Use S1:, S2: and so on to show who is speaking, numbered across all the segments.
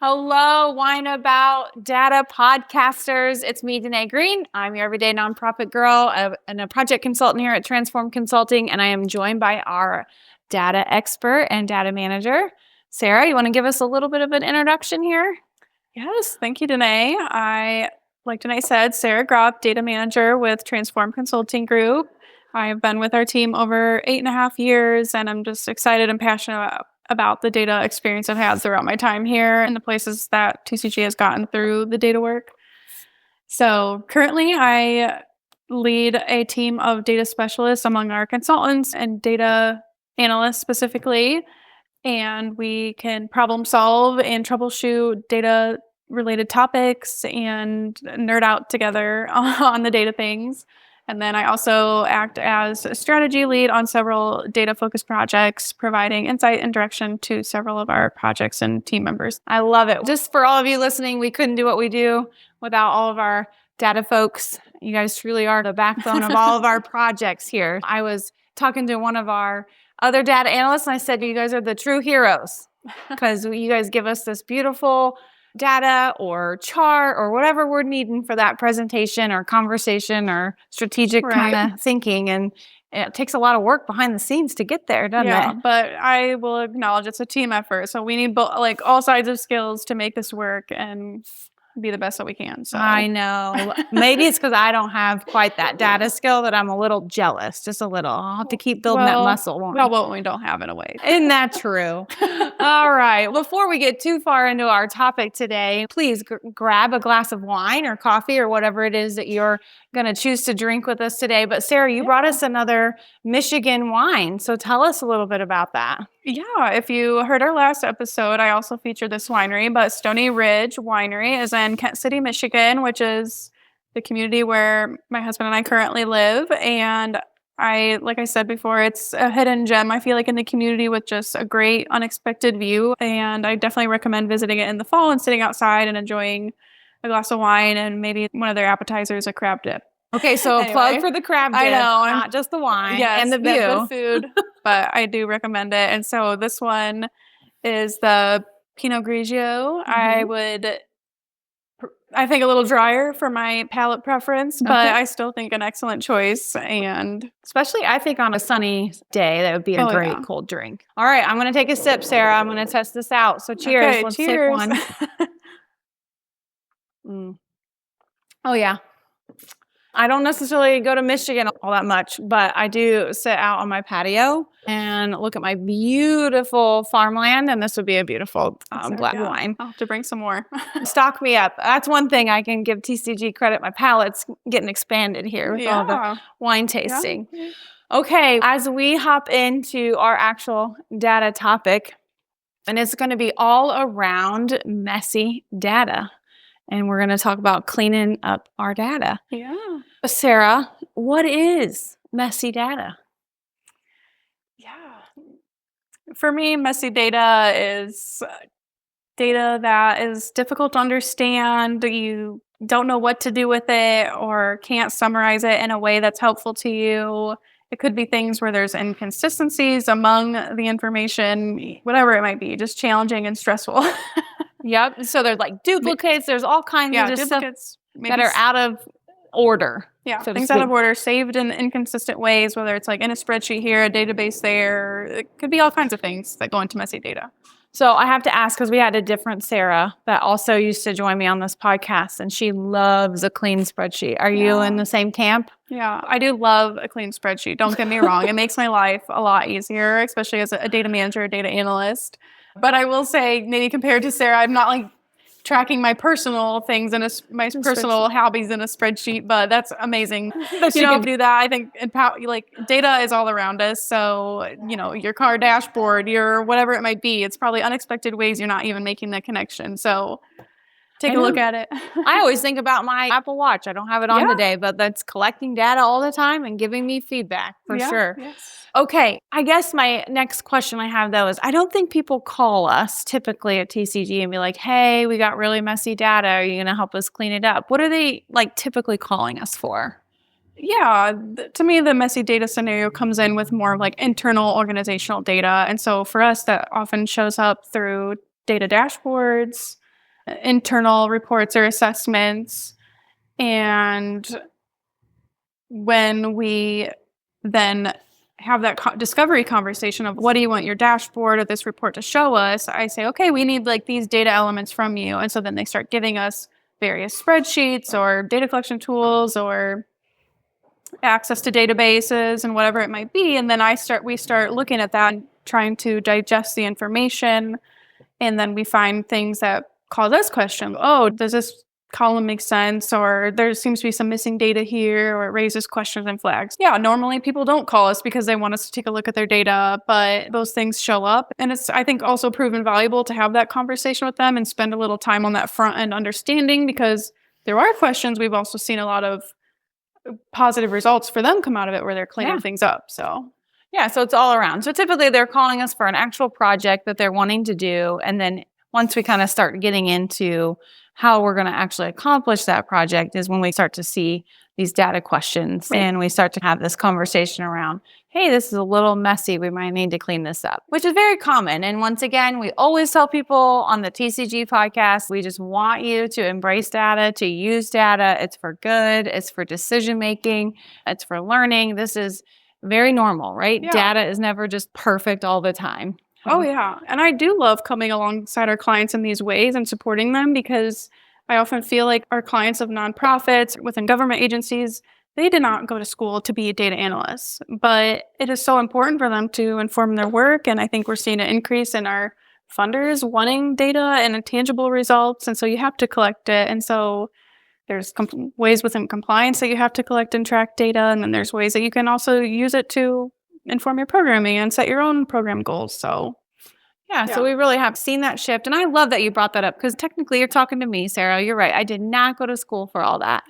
S1: Hello, Whine About Data podcasters. It's me, Danae Green. I'm your everyday nonprofit girl and a project consultant here at Transform Consulting, and I am joined by our data expert and data manager. Sara, you want to give us a little bit of an introduction here?
S2: Yes, thank you, Danae. Like Danae said, Sara Gropp, data manager with Transform Consulting Group. I've been with our team over 8.5 years, and I'm just excited and passionate about the data experience I've had throughout my time here and the places that TCG has gotten through the data work. So currently, I lead a team of data specialists among our consultants and data analysts specifically, and we can problem solve and troubleshoot data related topics and nerd out together on the data things. And then I also act as a strategy lead on several data focused projects, providing insight and direction to several of our projects and team members.
S1: I love it. Just for all of you listening, we couldn't do what we do without all of our data folks. You guys truly are the backbone of all of our projects here. I was talking to one of our other data analysts, and I said, you guys are the true heroes because you guys give us this beautiful data or chart or whatever we're needing for that presentation or conversation or strategic kind of thinking. And it takes a lot of work behind the scenes to get there, doesn't it?
S2: But I will acknowledge it's a team effort. So we need both, all sides of skills to make this work and be the best that we can. So
S1: I know. Maybe it's because I don't have quite that data skill that I'm a little jealous, just a little. I'll have to keep building that muscle.
S2: Well, we don't have in a way.
S1: Isn't that true? All right. Before we get too far into our topic today, please grab a glass of wine or coffee or whatever it is that you're going to choose to drink with us today. But Sara, you brought us another Michigan wine. So tell us a little bit about that.
S2: Yeah, if you heard our last episode, I also featured this winery, but Stony Ridge Winery is in Kent City, Michigan, which is the community where my husband and I currently live. And like I said before, it's a hidden gem, I feel like, in the community with just a great unexpected view. And I definitely recommend visiting it in the fall and sitting outside and enjoying a glass of wine and maybe one of their appetizers, a crab dip.
S1: Okay, so anyway, plug for the crab dip, not just the wine and the view.
S2: The food, but I do recommend it. And so this one is the Pinot Grigio. I think a little drier for my palate preference, but I still think an excellent choice. And
S1: especially, I think on a sunny day, that would be a great cold drink. All right, I'm going to take a sip, Sara. I'm going to test this out. So cheers.
S2: Okay,
S1: Let's
S2: cheers.
S1: Sip one. Oh, yeah. I don't necessarily go to Michigan all that much, but I do sit out on my patio and look at my beautiful farmland, and this would be a beautiful black wine.
S2: I'll have to bring some more.
S1: Stock me up. That's one thing I can give TCG credit. My palate's getting expanded here with all the wine tasting. Yeah. Okay, as we hop into our actual data topic, and it's going to be all around messy data. And we're going to talk about cleaning up our data.
S2: Yeah.
S1: Sara, what is messy data?
S2: Yeah. For me, messy data is data that is difficult to understand. You don't know what to do with it or can't summarize it in a way that's helpful to you. It could be things where there's inconsistencies among the information, whatever it might be, just challenging and stressful.
S1: Yep. So there's like duplicates. There's all kinds of just duplicates that are out of order.
S2: Yeah, so things out of order, saved in inconsistent ways, whether it's like in a spreadsheet here, a database there. It could be all kinds of things that go into messy data.
S1: So I have to ask, because we had a different Sara that also used to join me on this podcast, and she loves a clean spreadsheet. Are you in the same camp?
S2: Yeah, I do love a clean spreadsheet. Don't get me wrong. It makes my life a lot easier, especially as a data manager, data analyst. But I will say, maybe compared to Sara, I'm not like tracking my personal things in my personal hobbies in a spreadsheet, but that's amazing. You don't do that. I think data is all around us. So, your car dashboard, your whatever it might be, it's probably unexpected ways you're not even making the connection. So take a look at it.
S1: I always think about my Apple Watch. I don't have it on today, but that's collecting data all the time and giving me feedback for sure.
S2: Yes.
S1: Okay, I guess my next question I have, though, is I don't think people call us typically at TCG and be like, hey, we got really messy data. Are you going to help us clean it up? What are they typically calling us for?
S2: Yeah, to me, the messy data scenario comes in with more of internal organizational data. And so for us, that often shows up through data dashboards, internal reports or assessments. And when we then have that discovery conversation of what do you want your dashboard or this report to show us, I say, okay, we need like these data elements from you. And so then they start giving us various spreadsheets or data collection tools or access to databases and whatever it might be. And then we start looking at that and trying to digest the information. And then we find things that cause us question. Oh, does this column make sense? Or there seems to be some missing data here, or it raises questions and flags. Yeah, normally people don't call us because they want us to take a look at their data, but those things show up. And it's, I think, also proven valuable to have that conversation with them and spend a little time on that front end understanding, because there are questions. We've also seen a lot of positive results for them come out of it where they're cleaning things up. So
S1: yeah, so it's all around. So typically they're calling us for an actual project that they're wanting to do. And then once we kind of start getting into how we're going to actually accomplish that project is when we start to see these data questions and we start to have this conversation around, hey, this is a little messy. We might need to clean this up, which is very common. And once again, we always tell people on the TCG podcast, we just want you to embrace data, to use data. It's for good. It's for decision making. It's for learning. This is very normal, right?
S2: Yeah.
S1: Data is never just perfect all the time.
S2: Oh, yeah. And I do love coming alongside our clients in these ways and supporting them, because I often feel like our clients of nonprofits within government agencies, they did not go to school to be data analysts, but it is so important for them to inform their work. And I think we're seeing an increase in our funders wanting data and tangible results. And so you have to collect it. And so there's ways within compliance that you have to collect and track data. And then there's ways that you can also use it to inform your programming and set your own program goals. So
S1: so we really have seen that shift. And I love that you brought that up, because technically you're talking to me, Sarah. You're right. I did not go to school for all that,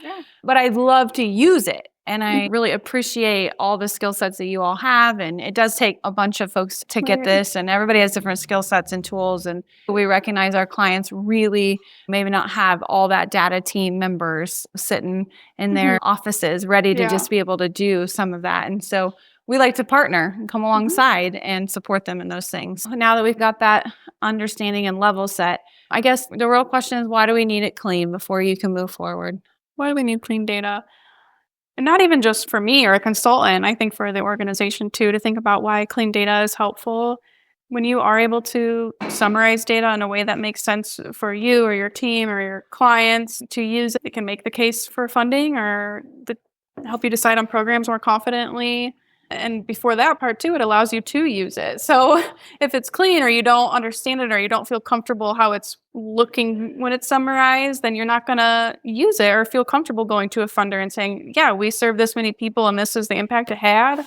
S1: but I love to use it. And I really appreciate all the skill sets that you all have. And it does take a bunch of folks to get this. And everybody has different skill sets and tools. And we recognize our clients really maybe not have all that data team members sitting in their offices ready to just be able to do some of that. And so we like to partner and come alongside and support them in those things. Now that we've got that understanding and level set, I guess the real question is, why do we need it clean before you can move forward?
S2: Why do we need clean data? And not even just for me or a consultant, I think for the organization too, to think about why clean data is helpful. When you are able to summarize data in a way that makes sense for you or your team or your clients to use, it can make the case for funding or help you decide on programs more confidently. And before that part too, it allows you to use it. So if it's clean or you don't understand it or you don't feel comfortable how it's looking when it's summarized, then you're not going to use it or feel comfortable going to a funder and saying, yeah, we serve this many people and this is the impact it had,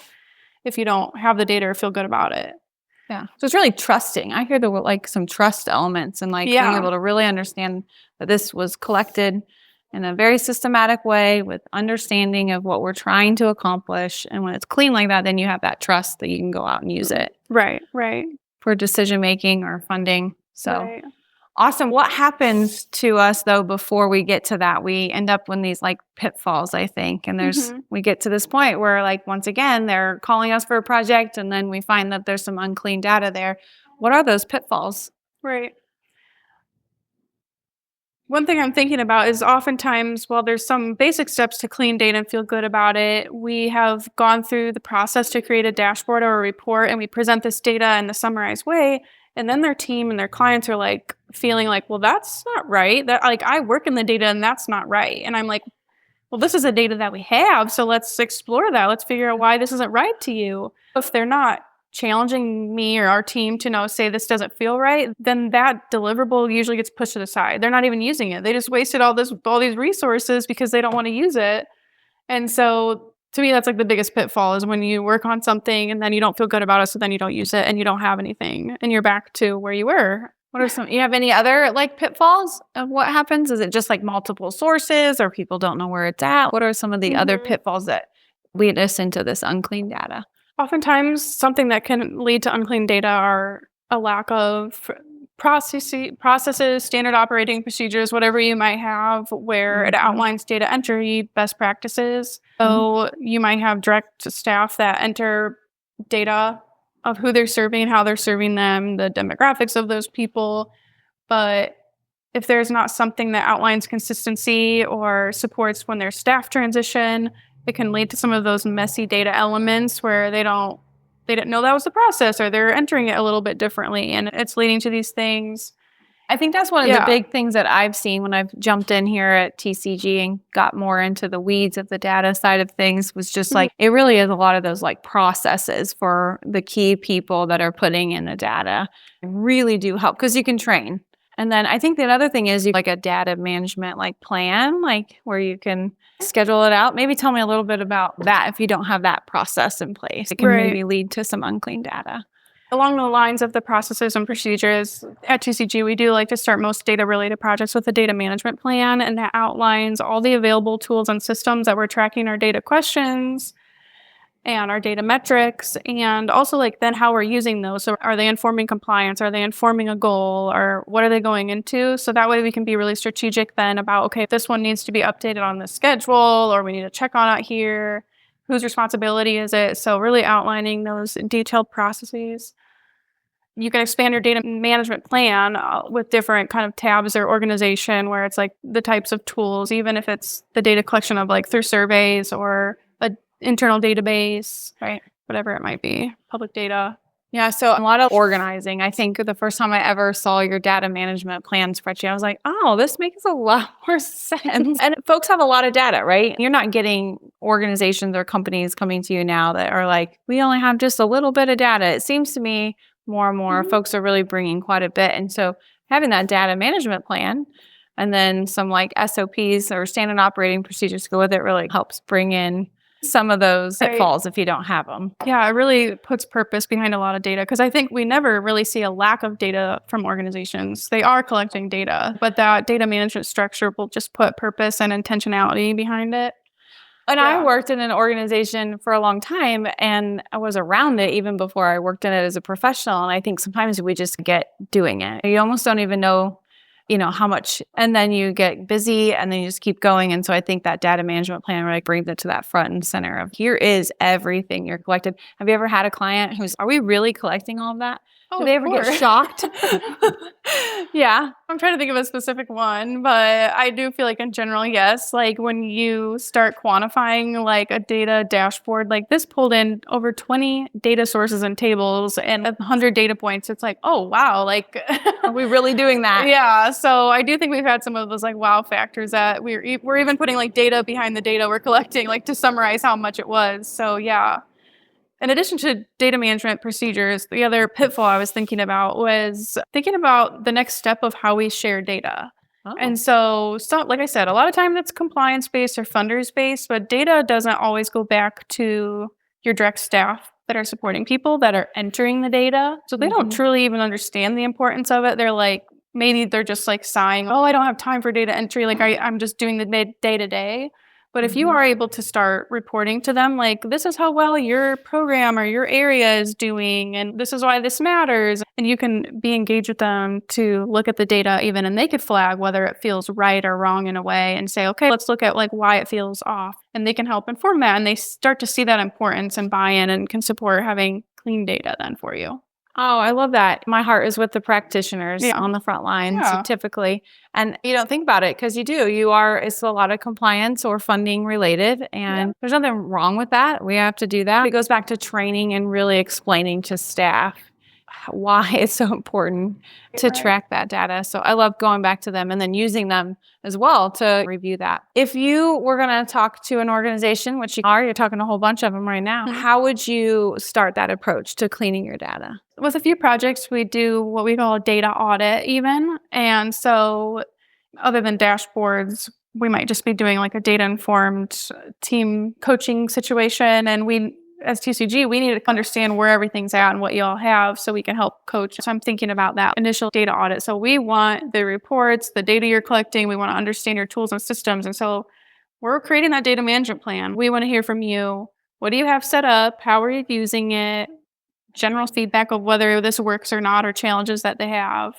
S2: if you don't have the data or feel good about it.
S1: Yeah. So it's really trusting. I hear some trust elements and being able to really understand that this was collected in a very systematic way with understanding of what we're trying to accomplish. And when it's clean like that, then you have that trust that you can go out and use it.
S2: Right.
S1: For decision making or funding. So awesome. What happens to us though before we get to that? We end up in these pitfalls, I think. And we get to this point where once again, they're calling us for a project and then we find that there's some unclean data there. What are those pitfalls?
S2: Right. One thing I'm thinking about is oftentimes, while there's some basic steps to clean data and feel good about it, we have gone through the process to create a dashboard or a report and we present this data in the summarized way. And then their team and their clients are feeling well, that's not right. That I work in the data and that's not right. And I'm like, well, this is the data that we have. So let's explore that. Let's figure out why this isn't right to you. If they're not challenging me or our team to say this doesn't feel right, then that deliverable usually gets pushed to the side. They're not even using it. They just wasted all these resources because they don't want to use it. And so to me, that's the biggest pitfall is when you work on something and then you don't feel good about it, so then you don't use it and you don't have anything and you're back to where you were.
S1: What are you have any other pitfalls of what happens? Is it just multiple sources or people don't know where it's at? What are some of the other pitfalls that lead us into this unclean data?
S2: Oftentimes, something that can lead to unclean data are a lack of processes, standard operating procedures, whatever you might have, where it outlines data entry best practices. So you might have direct staff that enter data of who they're serving, how they're serving them, the demographics of those people, but if there's not something that outlines consistency or supports when there's staff transition, it can lead to some of those messy data elements where they didn't know that was the process, or they're entering it a little bit differently, and it's leading to these things.
S1: I think that's one of the
S2: Yeah.
S1: big things that I've seen when I've jumped in here at TCG and got more into the weeds of the data side of things was just like, it really is a lot of those like processes for the key people that are putting in the data really do help because you can train. And then I think the other thing is like a data management like plan, like where you can schedule it out. Maybe tell me a little bit about that if you don't have that process in place. It can
S2: Right.
S1: maybe lead to some unclean data.
S2: Along the lines of the processes and procedures, at TCG, we do like to start most data-related projects with a data management plan, and that outlines all the available tools and systems that we're tracking our data questions and our data metrics, and also like then how we're using those. So are they informing compliance? Are they informing a goal? Or what are they going into? So that way we can be really strategic then about, okay, this one needs to be updated on the schedule, or we need to check on it here. Whose responsibility is it? So really outlining those detailed processes. You can expand your data management plan with different kind of tabs or organization where it's like the types of tools, even if it's the data collection of like through surveys or an internal database, right? Whatever it might be, public data.
S1: Yeah, so a lot of organizing. I think the first time I ever saw your data management plan spreadsheet, I was like, oh, this makes a lot more sense. And folks have a lot of data, right? You're not getting organizations or companies coming to you now that are like, we only have just a little bit of data. It seems to me more and more folks are really bringing quite a bit. And so having that data management plan and then some like SOPs or standard operating procedures to go with it really helps bring in some of those pitfalls if you don't have them.
S2: Yeah, it really puts purpose behind a lot of data because I think we never really see a lack of data from organizations. They are collecting data, but that data management structure will just put purpose and intentionality behind it.
S1: And I worked in an organization for a long time and I was around it even before I worked in it as a professional. And I think sometimes we just get doing it. You almost don't even know, how much, and then you get busy and then you just keep going. And so I think that data management plan really brings it to that front and center of here is everything you're collected. Have you ever had a client are we really collecting all of that?
S2: Oh,
S1: do they ever get shocked? Yeah.
S2: I'm trying to think of a specific one, but I do feel like in general, yes. Like when you start quantifying like a data dashboard, like this pulled in over 20 data sources and tables and 100 data points. It's like, oh, wow. Like,
S1: are we really doing that?
S2: Yeah. So I do think we've had some of those like wow factors that we're even putting like data behind the data we're collecting, like to summarize how much it was. So yeah. In addition to data management procedures, the other pitfall I was thinking about was thinking about the next step of how we share data. Oh. And so, like I said, a lot of time that's compliance-based or funders-based, but data doesn't always go back to your direct staff that are supporting people that are entering the data. So they don't truly even understand the importance of it. They're like, maybe they're just like sighing, oh, I don't have time for data entry. Like I'm just doing the day-to-day. But if you are able to start reporting to them, like, this is how well your program or your area is doing, and this is why this matters, and you can be engaged with them to look at the data even, and they could flag whether it feels right or wrong in a way and say, okay, let's look at like why it feels off. And they can help inform that, and they start to see that importance and buy-in and can support having clean data then for you.
S1: Oh, I love that. My heart is with the practitioners on the front lines typically. And you don't think about it because you do. It's a lot of compliance or funding related. And there's nothing wrong with that. We have to do that. It goes back to training and really explaining to staff why it's so important to track that data. So I love going back to them and then using them as well to review that. If you were going to talk to an organization, which you're talking to a whole bunch of them right now, how would you start that approach to cleaning your data?
S2: With a few projects, we do what we call a data audit even. And so other than dashboards, we might just be doing like a data-informed team coaching situation. And we, as TCG, we need to understand where everything's at and what you all have so we can help coach. So I'm thinking about that initial data audit. So we want the reports, the data you're collecting. We want to understand your tools and systems. And so we're creating that data management plan. We want to hear from you. What do you have set up? How are you using it? General feedback of whether this works or not, or challenges that they have.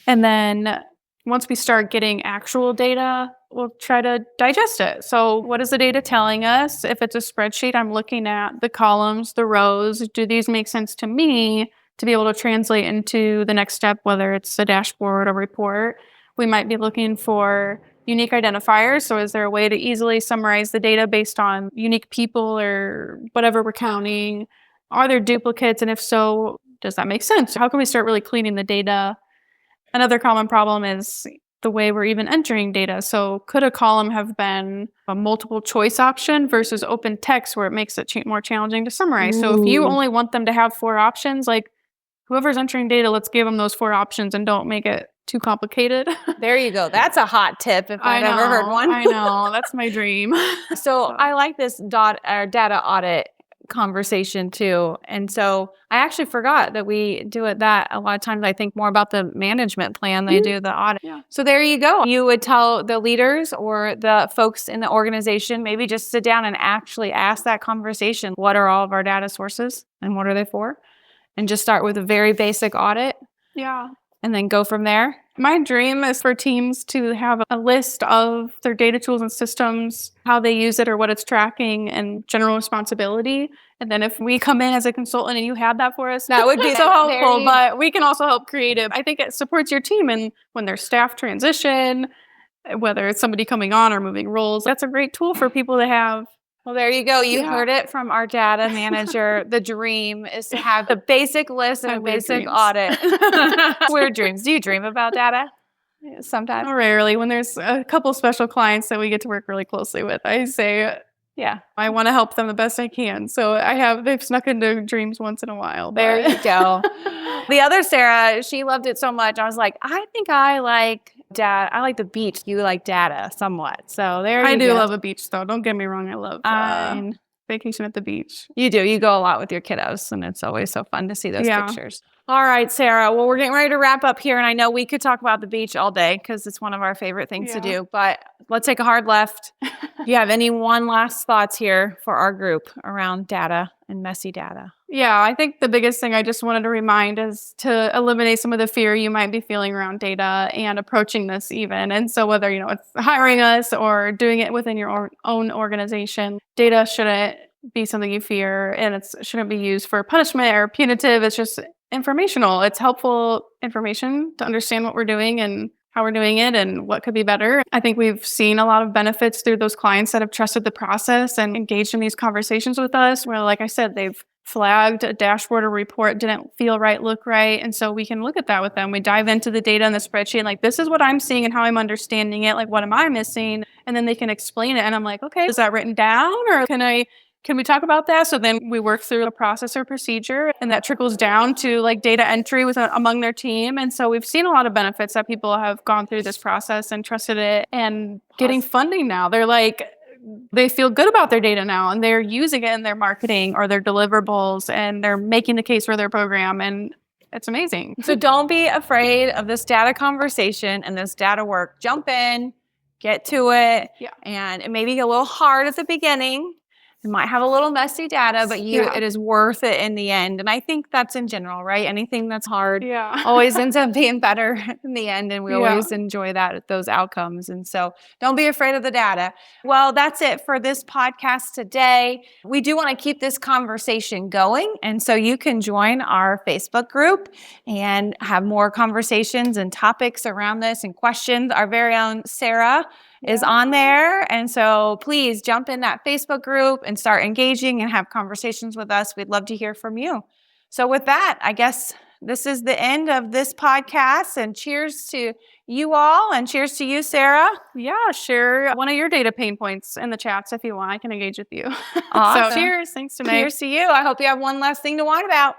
S2: And then once we start getting actual data, we'll try to digest it. So what is the data telling us? If it's a spreadsheet, I'm looking at the columns, the rows. Do these make sense to me to be able to translate into the next step, whether it's a dashboard or report? We might be looking for unique identifiers. So is there a way to easily summarize the data based on unique people or whatever we're counting? Are there duplicates? And if so, does that make sense? How can we start really cleaning the data? Another common problem is the way we're even entering data. So could a column have been a multiple choice option versus open text where it makes it more challenging to summarize? So if you only want them to have 4 options, like whoever's entering data, let's give them those 4 options and don't make it too complicated.
S1: There you go. That's a hot tip if I've ever heard one.
S2: I know. That's my dream.
S1: So I like this data audit conversation too. And so I actually forgot that we do it that a lot of times I think more about the management plan than I do the audit.
S2: Yeah.
S1: So there you go. You would tell the leaders or the folks in the organization, maybe just sit down and actually ask that conversation. What are all of our data sources and what are they for? And just start with a very basic audit.
S2: Yeah.
S1: And then go from there.
S2: My dream is for teams to have a list of their data tools and systems, how they use it or what it's tracking, and general responsibility. And then if we come in as a consultant and you had that for us, that would be so helpful. But we can also help creative. I think it supports your team and when their staff transition, whether it's somebody coming on or moving roles, that's a great tool for people to have.
S1: Well, there you go. You heard it from our data manager. The dream is to have the basic list and a basic audit. Weird dreams. Do you dream about data? Sometimes.
S2: Rarely. When there's a couple special clients that we get to work really closely with, I say, yeah, I want to help them the best I can. So they've snuck into dreams once in a while.
S1: There you go. The other Sarah, she loved it so much. I was like, I think I like data. I like the beach. You like data somewhat. So there you go.
S2: I do love a beach though. Don't get me wrong. I love vacation at the beach.
S1: You do. You go a lot with your kiddos and it's always so fun to see those pictures. All right, Sarah. Well, we're getting ready to wrap up here. And I know we could talk about the beach all day because it's one of our favorite things to do. But let's take a hard left. Do you have any one last thoughts here for our group around data and messy data?
S2: Yeah, I think the biggest thing I just wanted to remind is to eliminate some of the fear you might be feeling around data and approaching this even. And so whether, it's hiring us or doing it within your own organization, data shouldn't be something you fear and it shouldn't be used for punishment or punitive. It's just informational. It's helpful information to understand what we're doing and how we're doing it and what could be better. I think we've seen a lot of benefits through those clients that have trusted the process and engaged in these conversations with us where, like I said, they've flagged a dashboard or report didn't feel right, look right. And so we can look at that with them. We dive into the data in the spreadsheet and like, this is what I'm seeing and how I'm understanding it. Like, what am I missing? And then they can explain it. And I'm like, okay, is that written down or can we talk about that? So then we work through a process or procedure and that trickles down to like data entry among their team. And so we've seen a lot of benefits that people have gone through this process and trusted it and getting funding now. They feel good about their data now and they're using it in their marketing or their deliverables and they're making the case for their program and it's amazing.
S1: So don't be afraid of this data conversation and this data work. Jump in, get to it. Yeah. And it may be a little hard at the beginning. It might have a little messy data, but it is worth it in the end. And I think that's in general, right? Anything that's hard always ends up being better in the end. And we always enjoy those outcomes. And so don't be afraid of the data. Well, that's it for this podcast today. We do want to keep this conversation going. And so you can join our Facebook group and have more conversations and topics around this and questions. Our very own Sarah is on there. And so please jump in that Facebook group and start engaging and have conversations with us. We'd love to hear from you. So with that, I guess this is the end of this podcast and cheers to you all and cheers to you, Sarah.
S2: Yeah, share one of your data pain points in the chats if you want. I can engage with you.
S1: Awesome.
S2: So cheers. Thanks to me.
S1: Cheers to you. I hope you have one last thing to whine about.